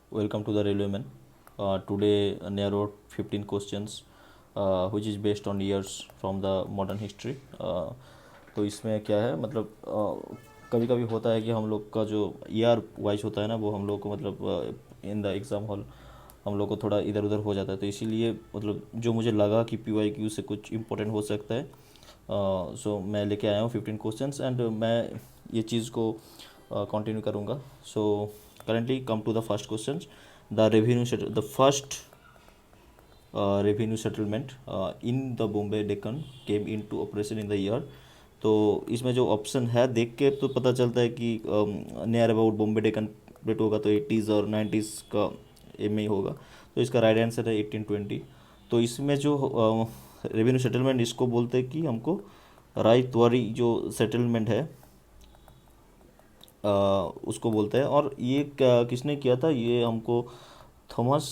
Welcome to the Railwayman. Today narrowed 15 questions which is based on years from the modern history. तो इसमें क्या है मतलब कभी कभी होता है कि हम लोग का जो ईयर वाइज होता है ना वो हम लोग को मतलब इन द एग्ज़ाम हॉल हम लोग को थोड़ा इधर उधर हो जाता है, तो इसीलिए मतलब जो मुझे लगा कि PYQ से कुछ इम्पोर्टेंट हो सकता है, सो मैं लेके आया हूँ 15 क्वेश्चंस एंड मैं ये चीज़ को कंटिन्यू करूँगा. सो currently come to the first questions. The first revenue settlement in the Bombay Deccan came into operation in the year. तो इसमें जो ऑप्शन है देख के तो पता चलता है कि near about Bombay Deccan plate होगा तो 80s और 90s का एम ही होगा. तो इसका राइट आंसर है 1820. तो इसमें जो रेवेन्यू सेटलमेंट इसको बोलते हैं कि हमको रायतवारी जो सेटलमेंट है उसको बोलते हैं. और ये किसने किया था, ये हमको थॉमस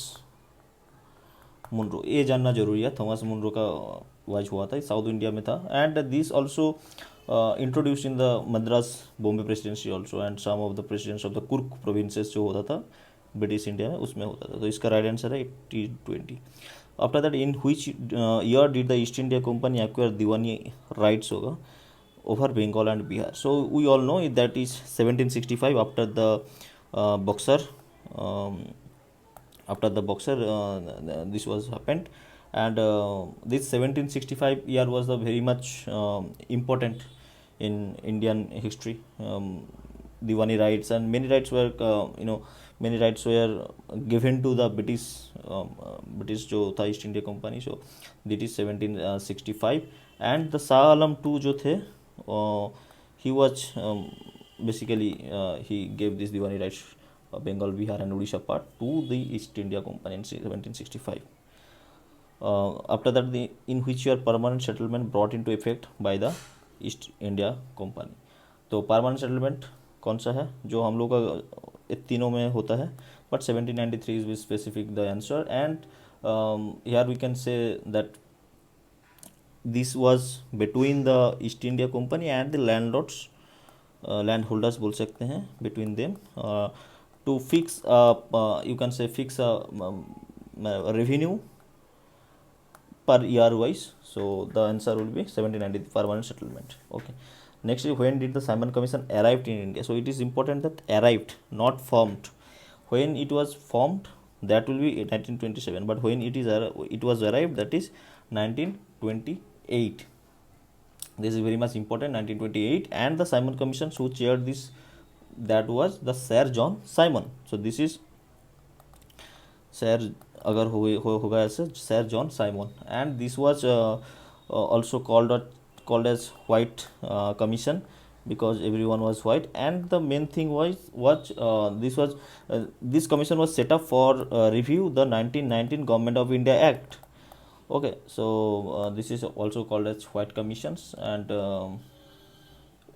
मुनरो, ये जानना जरूरी है. थॉमस मुनरो का वाइज हुआ था, साउथ इंडिया में था. And this also introduce in the Madras Bombay presidency also and some of the presidents of the Coorg provinces जो होता था ब्रिटिश इंडिया में उसमें होता था. तो इसका राइट आंसर है 1820. After that in which year did the east India company acquire Deewani rights होगा over Bengal and Bihar. So we all know that is 1765 after the Boxer. Um, After the Boxer, this was happened, and this 1765 year was the very much important in Indian history. Diwani rights and many rights were many rights were given to the British जो था East India Company. So that is 1765. And the Shah Alam two जो थे he was basically he gave this Diwani rights Bengal, Bihar and Odisha part to the East India Company in 1765. After that, in which year permanent settlement brought into effect by the East India Company. तो permanent settlement कौन सा है जो हम लोग का तीनों में होता है, but 1793 is specific the answer. And here we can say that this was between the East India Company and the landlords, land holders बोल सकते हैं, between them to fix you can say fix revenue per year wise. So the answer will be 1790 permanent settlement. Okay, next is when did the Simon Commission arrived in India. So it is important that arrived, not formed. When it was formed, that will be 1927, but when it was arrived, that is 1928. This is very much important, 1928. And the Simon Commission who chaired this, that was the Sir John Simon. So this is Sir अगर होगा ऐसे Sir John Simon. And this was also called as White Commission because everyone was white. And the main thing was this commission was set up for review the 1919 Government of India Act. Okay, so this is also called as White Commissions. And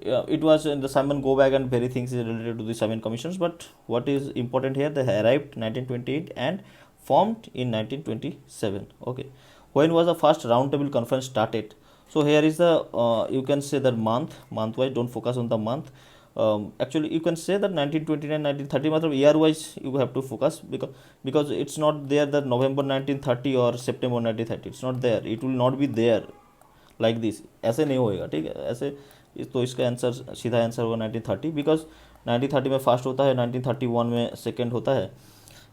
yeah, it was in the Simon go back and very things is related to the Simon Commissions. But what is important here, they arrived 1928 and formed in 1927. Okay, when was the first roundtable conference started? So here is the you can say that month wise, don't focus on the month. Actually you can say that 1929 1930 मतलब year wise you have to focus because it's not there that November 1930 or September 1930, it's not there, it will not be there like this. ऐसे नहीं होएगा, ठीक है. ऐसे तो इसका answer सीधा आंसर होगा 1930 बिकॉज 1930 में फर्स्ट होता है, 1931 में सेकंड होता है,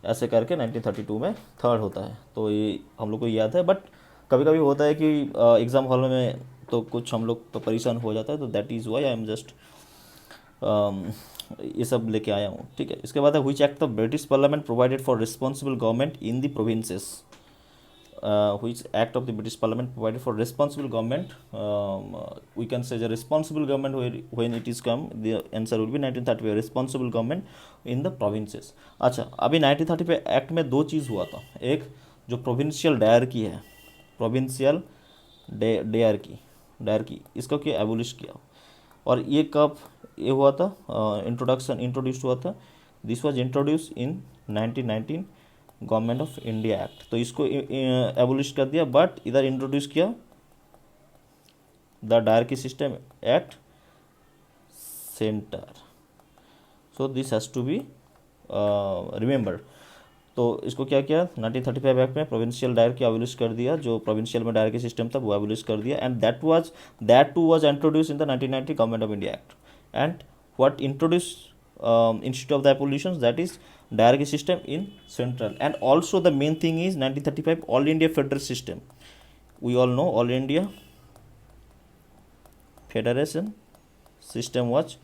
ऐसे करके 1932 में थर्ड होता है. तो ये हम लोग को याद है. बट कभी कभी होता है कि एग्ज़ाम हॉल में तो कुछ हम लोग तो परेशान हो जाता है, तो that is why I am just ये सब लेके आया हूँ, ठीक है. इसके बाद है which act the British parliament provided for responsible government in the provinces. Which act of the British Parliament provided for responsible government? We can say the responsible government when it is come, the answer will be 1930 responsible government in the provinces. अच्छा, अभी 1930 पे act में दो चीज़ हुआ था. एक जो provincial dyarchy है, प्रोविंशियल डायरकी इसका क्या एबोलिश किया. और ये कब ये हुआ था, इंट्रोड्यूस हुआ था. This was introduce in 1919 government of India act. तो इसको एबोलिश कर दिया, बट इधर इंट्रोड्यूस किया the dyarchy system act centre. So this has to be remembered. तो इसको क्या किया 1935 एक्ट में प्रोविंशियल डायर की एबॉलिश कर दिया, जो प्रोविंशियल में डायर की सिस्टम था वो एबॉलिश कर दिया, and that to was introduce in the 1990 government of India act, and what introduce institute of the abolition that is dyarchy system in central, and also the main thing is 1935 all India federal system. We all know all India federation system was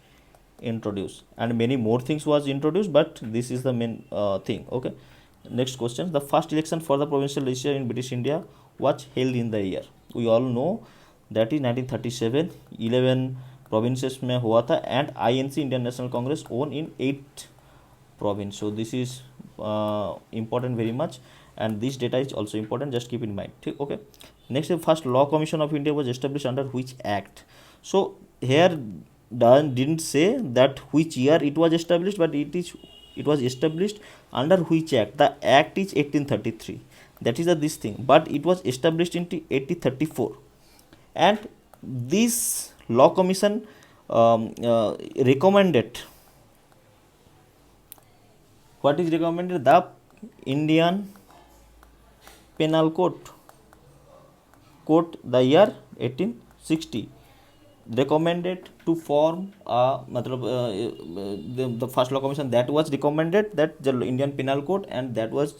introduced, and many more things was introduced, but this is the main thing. Okay, next question. The first election for the provincial legislature in British India was held in the year. We all know that is 1937. 11 provinces में हुआ था, and INC Indian National Congress own in 8 province. So this is important very much, and this data is also important, just keep in mind. Okay, next, the first law commission of India was established under which act? So here didn't say that which year it was established, but it was established under which act. The act is 1833, that is this thing, but it was established in 1834, and this law commission recommended, what is recommended? The Indian penal code the year 1860 recommended to form the first law commission that was recommended that the Indian penal code, and that was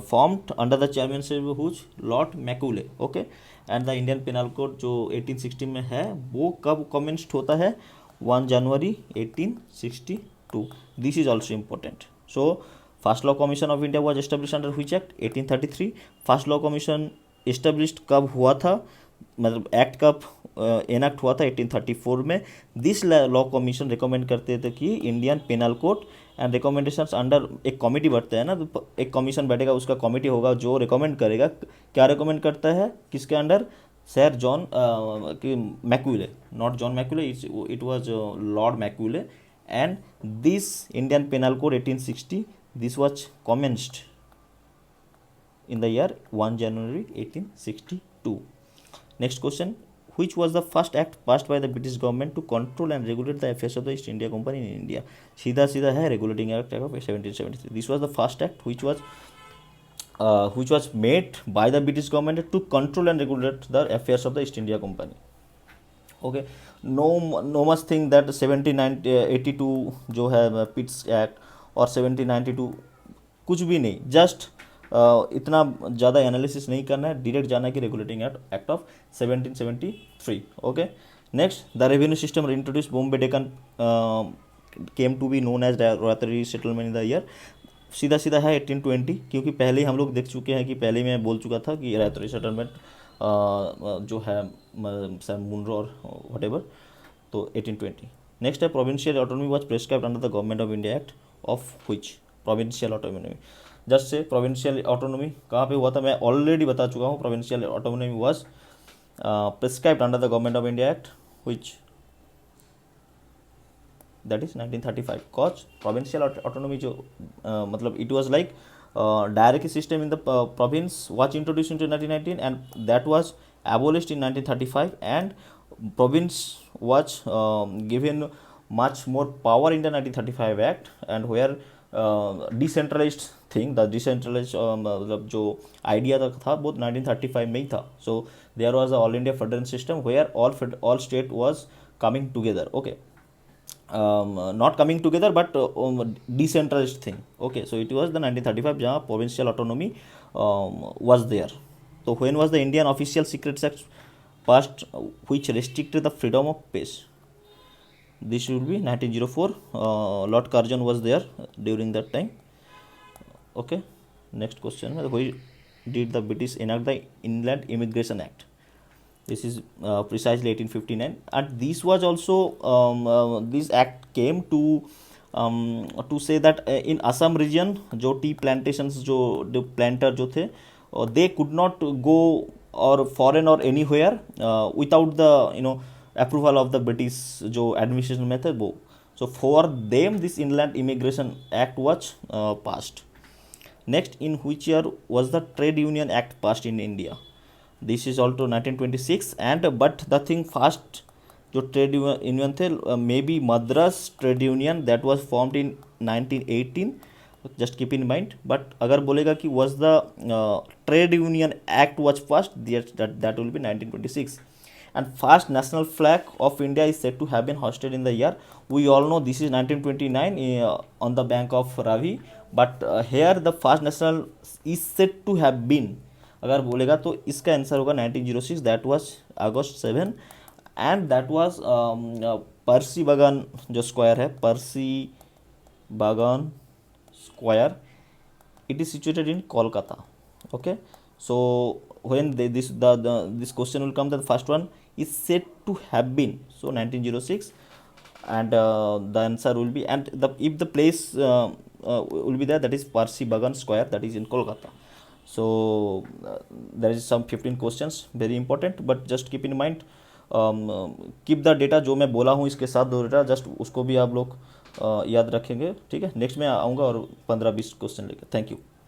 formed under the chairmanship of whose Lord Macaulay. Okay, and the Indian penal code जो 1860 में है वो कब commenced होता है? 1 January 1862. This is also important. So first law commission of India was established under which act? 1833. first law commission established कब हुआ था, मतलब एक्ट कब एनैक्ट हुआ था? 1834 में. दिस लॉ कमीशन रिकमेंड करते थे कि Indian penal code and recommendations under एक कमिटी बैठता है ना, तो एक कमीशन बैठेगा, उसका कमिटी होगा जो रिकमेंड करेगा. क्या रिकमेंड करता है, किसके under? Sir John Macaulay, not John Macaulay, it was Lord Macaulay, and this Indian penal code 1860 this was commenced in the year 1 January 1862. Next question. Which was the first act passed by the British government to control and regulate the affairs of the East India Company in India? सीधा सीधा है Regulating Act of 1773. This was the first act which was made by the British government to control and regulate the affairs of the East India Company. Okay, no much thing that 1782 जो है Pitt's Act और 1792 कुछ भी नहीं, just इतना ज़्यादा analysis नहीं करना है, डायरेक्ट जाना है कि regulating act of 1773. Okay, next, the revenue system introduce Bombay Deccan came to be known as ryotwari settlement in the year. सीधा सीधा है 1820, क्योंकि पहले ही हम लोग देख चुके हैं कि पहले मैं बोल चुका था कि रॉयतरी सेटलमेंट जो है सर मुनरो और वट एवर, तो 1820. नेक्स्ट है provincial autonomy was prescribed under the government of India act of which? Provincial autonomy. Just say provincial autonomy कहाँ पे हुआ था, मैं ऑलरेडी बता चुका हूँ. Provincial autonomy was prescribed under the government of India act which, that is 1935. Cause provincial autonomy जो मतलब it was like direct system in the province was introduced in 1919 and that was abolished in 1935, and province was given much more power in the 1935 act, and where decentralized thing, the decentralized मतलब जो idea था वो 1935 में ही था. So there was a all India federal system where all state was coming together. Okay, not coming together but decentralized thing. Okay, so it was the 1935 जहाँ provincial autonomy was there. So when was the Indian Official Secrets Act passed which restricted the freedom of press? This should be 1904. Lord Curzon was there during that time. Okay, next question. Why did the British enact the Inland Immigration Act? This is precisely 1859, and this was also this act came to say that in Assam region जो tea plantations जो planter जो थे, they could not go or foreign or anywhere without the approval of the British जो administration में थे वो. So for them this Inland Immigration Act was passed. Next, in which year was the Trade Union Act passed in India? This is also 1926, and but the thing first जो trade union थे may be Madras trade union, that was formed in 1918, just keep in mind. But अगर बोलेगा कि was the trade union act was first, that will be 1926. And first national flag of India is said to have been hoisted in the year, we all know this is 1929 on the bank of Ravi. But here the first national is said to have been, अगर बोलेगा तो इसका answer होगा 1906, that was August 7. And that was Parsi Bagan जो square है, Parsi Bagan square, it is situated in Kolkata. Okay, so when this question will come, the first one is said to have been, so 1906, and the answer will be, and if the place will be there, that is Parsi Bagan Square, that is in Kolkata. So there is some 15 questions, very important, but just keep in mind, keep the data, जो मैं बोला हूँ इसके साथ दो data, just उसको भी आप लोग याद रखेंगे. ठीक है, नेक्स्ट में आऊँगा और 15-20 क्वेश्चन लेकर. Thank you.